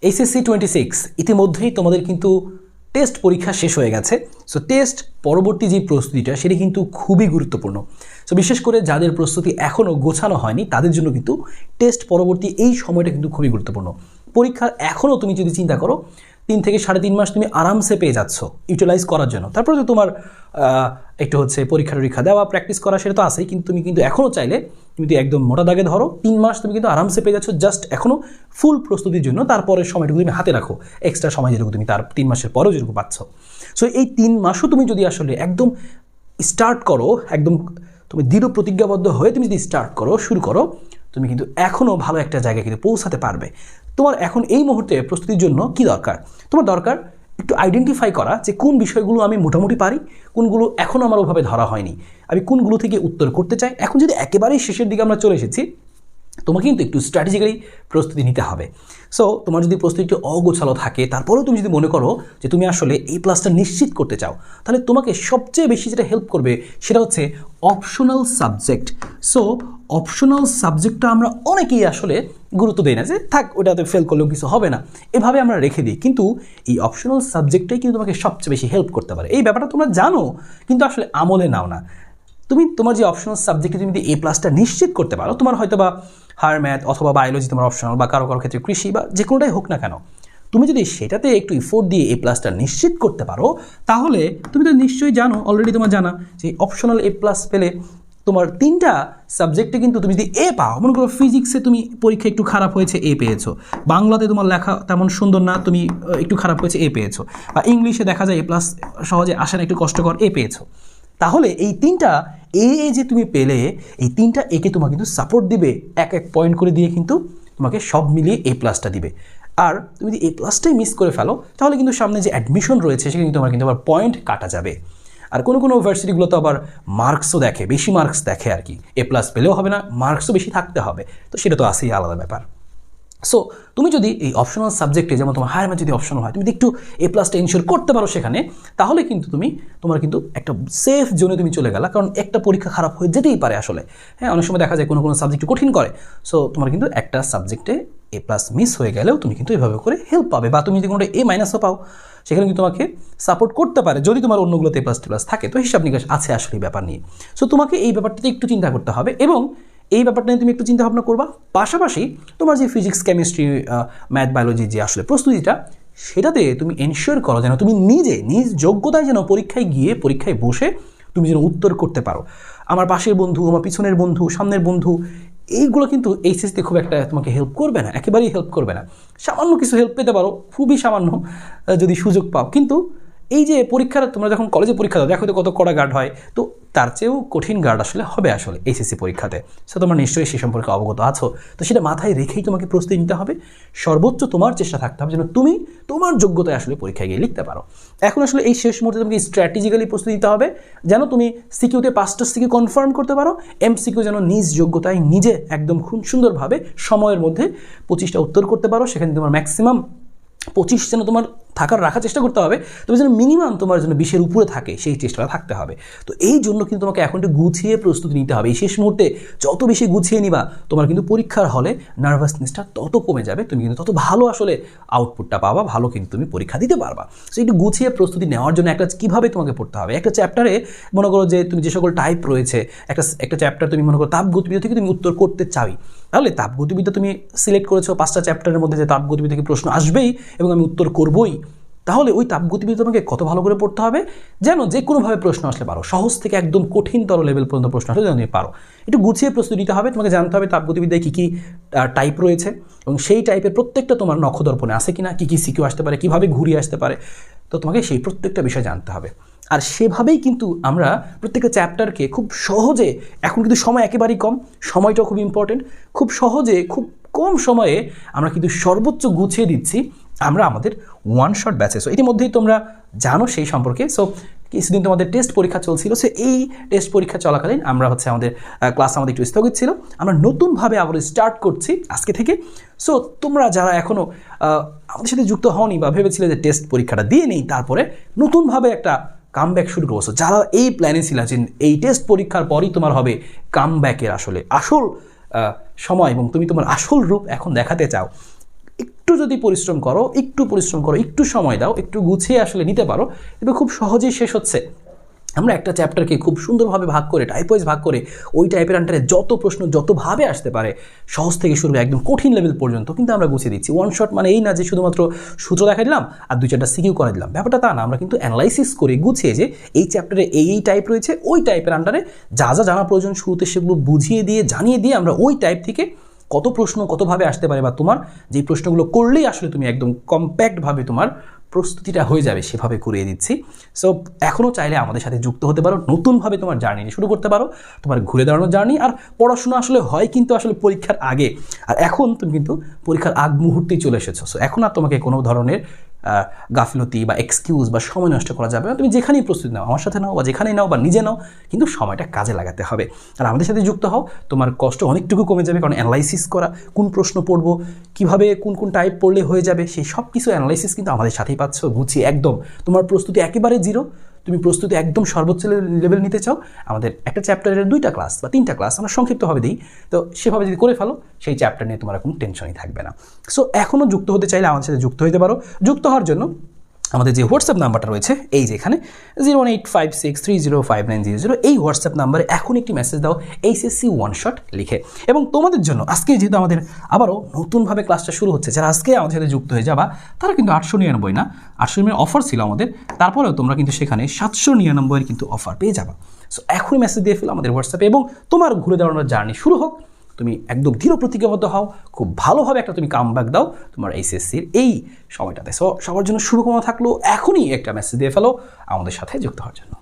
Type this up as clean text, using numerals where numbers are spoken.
HSC 26 ইতিমধ্যেই তোমাদের কিন্তু টেস্ট পরীক্ষা শেষ হয়ে গেছে। সো টেস্ট পরবর্তী যে প্রস্তুতিটা সেটি কিন্তু খুবই গুরুত্বপূর্ণ। সো বিশেষ করে যাদের প্রস্তুতি এখনও গোছানো হয়নি তাদের জন্য কিন্তু টেস্ট পরবর্তী এই সময়টা কিন্তু খুবই গুরুত্বপূর্ণ। পরীক্ষার এখনও তুমি যদি চিন্তা করো 3 থেকে 3.5 মাস তুমি আরামসে পেয়ে যাচ্ছ ইউটিলাইজ করার জন্য। তারপরে তো তোমার একটু হচ্ছে পরীক্ষা দেওয়া প্র্যাকটিস করা সেটা তো আছেই, কিন্তু তুমি কিন্তু এখনও চাইলে তুমি যদি একদম মোটা দাগে ধরো 3 মাস তুমি কিন্তু আরামসে পেয়ে যাচ্ছ জাস্ট এখনও ফুল প্রস্তুতির জন্য। তারপরের সময়টুকু তুমি হাতে রাখো, এক্সট্রা সময় যেটুকু তুমি তার 3 মাসের পরেও যেটুকু পাচ্ছ। সো এই 3 মাসও তুমি যদি আসলে একদম স্টার্ট করো, একদম তুমি দৃঢ় প্রতিজ্ঞাবদ্ধ হয়ে তুমি যদি স্টার্ট করো, শুরু করো, তুমি কিন্তু এখনও ভালো একটা জায়গায় কিন্তু পৌঁছাতে পারবে। তোমার এখন এই মুহূর্তে প্রস্তুতির জন্য কি দরকার? তোমার দরকার একটু আইডেন্টিফাই করা যে কোন বিষয়গুলো আমি মোটামুটি পারি, কোনগুলো এখনও আমার ওভাবে ধরা হয়নি, আমি কোনগুলো থেকে উত্তর করতে চাই। এখন যদি একেবারেই শেষের দিকে আমরা চলে এসেছি, তোমাকে কিন্তু একটু স্ট্র্যাটেজিক্যালি প্রস্তুতি নিতে হবে। সো তোমার যদি প্রস্তুতি অগোছালো থাকে, তারপরেও তুমি যদি মনে করো যে তুমি আসলে এই প্লাসটা নিশ্চিত করতে চাও, তাহলে তোমাকে সবচেয়ে বেশি যেটা হেল্প করবে সেটা হচ্ছে অপশনাল সাবজেক্ট। সো অপশনাল সাবজেক্টটা আমরা অনেকেই আসলে গুরুত্ব দিই না, যে থাক ওটাতে ফেল করলেও কিছু হবে না, এভাবে আমরা রেখে দিই। কিন্তু এই অপশনাল সাবজেক্টটাই কিন্তু তোমাকে সবচেয়ে বেশি হেল্প করতে পারে। এই ব্যাপারটা তোমরা জানো কিন্তু আসলে আমলে নাও না। তুমি তোমার যে অপশনাল সাবজেক্টে তুমি যদি এ প্লাসটা নিশ্চিত করতে পারো, তোমার হয়তো বা হায়ার ম্যাথ অথবা বায়োলজি তোমার অপশনাল, বা কারো ক্ষেত্রে কৃষি বা যে কোনোটাই হোক না কেন, তুমি যদি সেটাতে একটু এফোর্ট দিয়ে এ প্লাসটা নিশ্চিত করতে পারো, তাহলে তুমি তো নিশ্চয়ই জানো, অলরেডি তোমার জানা যে অপশনাল এ প্লাস পেলে তোমার 3টা সাবজেক্টে কিন্তু তুমি যদি এ পাও, মনে করো ফিজিক্সে তুমি পরীক্ষা একটু খারাপ হয়েছে এ পেয়েছো, বাংলাতে তোমার লেখা তেমন সুন্দর না তুমি একটু খারাপ হয়েছে এ পেয়েছো, বা ইংলিশে দেখা যায় এ প্লাস সহজে আসে না একটু কষ্টকর এ পেয়েছো, তাহলে এই 3টা এ যে তুমি পেলে, এই 3টা একে তোমাকে কিন্তু সাপোর্ট দিবে, এক পয়েন্ট করে দিয়ে কিন্তু তোমাকে সব মিলিয়ে এ প্লাসটা দিবে। আর তুমি যদি এ প্লাসটাই মিস করে ফেলো, তাহলে কিন্তু সামনে যে অ্যাডমিশন রয়েছে সেখানে কিন্তু তোমার কিন্তু আবার পয়েন্ট কাটা যাবে। আর কোনো ইউনিভার্সিটিগুলো তো আবার মার্কসও দেখে, বেশি মার্কস দেখে আর কি, এ প্লাস পেলেও হবে না, মার্কসও বেশি থাকতে হবে, তো সেটা তো আসেই আলাদা ব্যাপার। সো তুমি যদি এই অপশনাল সাবজেক্টে, যেমন তোমার হায়ার ম্যাথ যদি অপশনাল হয়, তুমি যদি একটু এ প্লাসটা ইনশিওর করতে পারো সেখানে, তাহলে কিন্তু তোমার কিন্তু একটা সেফ জোনে তুমি চলে গেলা। কারণ একটা পরীক্ষা খারাপ হয়ে যেতেই পারে আসলে, হ্যাঁ, অনেক সময় দেখা যায় কোনো সাবজেক্ট কঠিন করে। সো তোমার কিন্তু একটা সাবজেক্টে এ প্লাস মিস হয়ে গেলেও তুমি কিন্তু এভাবে করে হেল্প পাবে, বা তুমি যদি কোনোটা এ মাইনাসও পাও সেখানে কিন্তু তোমাকে সাপোর্ট করতে পারে, যদি তোমার অন্যগুলোতে এ প্লাস টি প্লাস থাকে। তো হিসাব নিকাশ আছে আসলে ব্যাপার নিয়ে। সো তোমাকে এই ব্যাপারটাতে একটু চিন্তা করতে হবে, এবং এই ব্যাপারটা নিয়ে তুমি একটু চিন্তা ভাবনা করবা। পাশাপাশি তোমার যে ফিজিক্স, কেমিস্ট্রি, ম্যাথ, বায়োলজি যে আসলে প্রস্তুতিটা, সেটাতে তুমি এনশিওর করো যেন তুমি নিজ যোগ্যতায় যেন পরীক্ষায় বসে তুমি যেন উত্তর করতে পারো। আমার পাশের বন্ধু, আমার পিছনের বন্ধু, সামনের বন্ধু, এইগুলো কিন্তু এইচএসসিতে খুব একটা তোমাকে হেল্প করবে না, একেবারেই হেল্প করবে না। সামান্য কিছু হেল্প পেতে পারো, খুবই সামান্য যদি সুযোগ পাও। কিন্তু এই যে পরীক্ষার, তোমরা যখন কলেজে পরীক্ষা দাও, দেখো তো কত কড়া গার্ড হয়, তো তার চেয়েও কঠিন গার্ড আসলে হবে এইচএসসি পরীক্ষাতে। সো তোমরা নিশ্চয়ই সে সম্পর্কে অবগত আছো। তো সেটা মাথায় রেখেই তোমাকে প্রস্তুতি নিতে হবে, সর্বোচ্চ তোমার চেষ্টা থাকতে হবে যেন তুমি তোমার যোগ্যতায় আসলে পরীক্ষায় গিয়ে লিখতে পারো। এখন আসলে এই শেষ মুহূর্তে তোমাকে স্ট্র্যাটেজিক্যালি প্রস্তুতি নিতে হবে যেন তুমি সিকিউতে 5টা সিকিউ কনফার্ম করতে পারো, এমসিকিউ যেন নিজ যোগ্যতায় নিজে একদম খুব সুন্দরভাবে সময়ের মধ্যে 25টা উত্তর করতে পারো। সেখানে তোমার ম্যাক্সিমাম 25 যেন তোমার রাখার চেষ্টা করতে হবে, তবে যেন মিনিমাম তোমার জন্য 20-এর উপরে থাকে, সেই চেষ্টাটা থাকতে হবে। তো এই জন্য কিন্তু তোমাকে এখন একটু গুছিয়ে প্রস্তুতি নিতে হবে। এই শেষ মুহূর্তে যত বেশি গুছিয়ে নিবা, তোমার কিন্তু পরীক্ষার হলে নার্ভাসনেসটা তত কমে যাবে, তুমি কিন্তু তত ভালো আসলে আউটপুটটা পাবা, ভালো কিন্তু তুমি পরীক্ষা দিতে পারবা। সো একটু গুছিয়ে প্রস্তুতি নেওয়ার জন্য কীভাবে তোমাকে পড়তে হবে, একটা চ্যাপ্টারে মনে করো যে তুমি যে সকল টাইপ রয়েছে, একটা চ্যাপ্টার তুমি মনে করো তাপগতিবিদ্যা থেকে তুমি উত্তর করতে চাই, তাহলে তাপগতিবিদ্যা তুমি সিলেক্ট করেছো 5টা চ্যাপ্টারের মধ্যে যে তাপগতিবিদ্যা থেকে প্রশ্ন আসবেই এবং আমি উত্তর করবই, তাহলে ওই তাপগতিবিদ্যা তোমাকে কত ভালো করে পড়তে হবে যেন যে কোনোভাবে প্রশ্ন আসলে পারো, সহজ থেকে একদম কঠিনতর লেভেল পর্যন্ত প্রশ্ন আসলে যেন তুমি পারো। একটু গুছিয়ে প্রস্তুতি নিতে হবে, তোমাকে জানতে হবে তাপগতিবিদ্যায় কী কী টাইপ রয়েছে এবং সেই টাইপের প্রত্যেকটা তোমার নখদর্পণে আছে কিনা, কী কী সিকিউ আসতে পারে, কীভাবে ঘুরিয়ে আসতে পারে, তো তোমাকে সেই প্রত্যেকটা বিষয় জানতে হবে। আর সেভাবেই কিন্তু আমরা প্রত্যেকটা চ্যাপ্টারকে খুব সহজে, এখন কিন্তু সময় একেবারেই কম, সময়টাও খুব ইম্পর্টেন্ট, খুব সহজে খুব কম সময়ে আমরা কিন্তু সর্বোচ্চ গুছিয়ে দিচ্ছি আমরা আমাদের ওয়ান শট ব্যাচে। সো ইতিমধ্যেই তোমরা জানো সেই সম্পর্কে। সো কিছুদিন তোমাদের টেস্ট পরীক্ষা চলছিল, সো এই টেস্ট পরীক্ষা চলাকালীন আমরা আমাদের ক্লাস একটু স্থগিত ছিল, আমরা নতুনভাবে আবার স্টার্ট করছি আজকে থেকে। সো তোমরা যারা এখনও আমাদের সাথে যুক্ত হওনি বা ভেবেছিলে যে টেস্ট পরীক্ষাটা দিয়ে নেই, তারপরে নতুনভাবে একটা কামব্যাক শুরু করবো, যারা এই প্ল্যানে ছিল যে এই টেস্ট পরীক্ষার পরই তোমার হবে কামব্যাকের আসল সময় এবং তুমি তোমার আসল রূপ এখন দেখাতে চাও, একটু যদি পরিশ্রম করো, একটু সময় দাও, একটু গুছিয়ে আসলে নিতে পারো, এটা খুব সহজেই শেষ হচ্ছে। আমরা একটা চ্যাপ্টারকে খুব সুন্দরভাবে ভাগ করে, টাইপ ওয়াইজ ভাগ করে, ওই টাইপের আন্ডারে যত প্রশ্ন যতভাবে আসতে পারে, সহজ থেকে শুরু একদম কঠিন লেভেল পর্যন্ত কিন্তু আমরা গুছিয়ে দিচ্ছি। ওয়ান শট মানে এই না যে শুধুমাত্র সূত্র দেখা দিলাম আর 2-4টা সিকিউ করে দিলাম, ব্যাপারটা তা না। আমরা কিন্তু অ্যানালাইসিস করে গুছিয়ে যে এই চ্যাপ্টারে এই টাইপ রয়েছে, ওই টাইপের আন্ডারে যা যা জানা প্রয়োজন শুরুতে সেগুলো বুঝিয়ে দিয়ে, জানিয়ে দিয়ে আমরা ওই টাইপ থেকে কত প্রশ্ন কতভাবে আসতে পারে, বা তোমার যে প্রশ্নগুলো করলেই আসলে তুমি একদম কম্প্যাক্টভাবে তোমার প্রস্তুতিটা হয়ে যাবে সেভাবে করিয়ে দিচ্ছি। সো এখনও চাইলে আমাদের সাথে যুক্ত হতে পারো, নতুনভাবে তোমার জার্নি শুরু করতে পারো, তোমার ঘুরে দাঁড়ানোর জার্নি। আর পড়াশোনা আসলে হয় কিন্তু আসলে পরীক্ষার আগে, আর এখন তুমি কিন্তু পরীক্ষার আগ মুহূর্তেই চলে এসেছো। সো এখন আর তোমাকে কোনো ধরনের গাফিলতি বা এক্সকিউজ বা সময় নষ্ট করা যাবে না। তুমি যেখানেই প্রস্তুতি নাও, আমার সাথে নাও বা যেখানেই নাও বা নিজে নাও, কিন্তু সময়টা কাজে লাগাতে হবে। আর আমাদের সাথে যুক্ত হও, তোমার কষ্ট অনেকটুকু কমে যাবে, কারণ অ্যানালাইসিস করা, কোন প্রশ্ন পড়বো, কীভাবে কোন টাইপ পড়লে হয়ে যাবে, সেই সব কিছু অ্যানালাইসিস কিন্তু আমাদের সাথেই পাচ্ছ গুছিয়ে একদম। তোমার প্রস্তুতি একেবারে জিরো, তুমি প্রস্তুতি একদম সর্বোচ্চ লেভেল নিতে চাও, আমাদের একটা চ্যাপ্টারের 2টা ক্লাস বা 3টা ক্লাস আমরা সংক্ষিপ্তভাবে দিই, তো সেভাবে যদি করে ফেলো, সেই চ্যাপ্টার নিয়ে তোমার কোনো টেনশনই থাকবে না। সো এখনও যুক্ত হতে চাইলে আমাদের সাথে যুক্ত হতে পারো। যুক্ত হওয়ার জন্য আমাদের যে হোয়াটসঅ্যাপ নাম্বারটা রয়েছে এই যে এখানে 01856305900, এই হোয়াটসঅ্যাপ নাম্বারে এখন একটি মেসেজ দাও এইচএসসি ওয়ান শট লিখে। এবং তোমাদের জন্য আজকে যেহেতু আমাদের আবারও নতুনভাবে ক্লাসটা শুরু হচ্ছে, যারা আজকে আমাদের সাথে যুক্ত হয়ে যাবা তারা কিন্তু 899 না, 899 অফার ছিল আমাদের, তারপরেও তোমরা কিন্তু সেখানে 799 কিন্তু অফার পেয়ে যাবা। সো এখনই মেসেজ দিয়ে ফেলো আমাদের হোয়াটসঅ্যাপে, এবং তোমার ঘুরে দাঁড়ানোর জার্নি শুরু হোক। তুমি একদম দৃঢ় প্রতিজ্ঞাবদ্ধ হও, খুব ভালোভাবে একটা তুমি কামব্যাক দাও তোমার এইচএসসির এই সময়টাতে। সো সবার জন্য শুভকামনা থাকলো, এখনই একটা মেসেজ দিয়ে ফেলো আমাদের সাথে যুক্ত হওয়ার জন্য।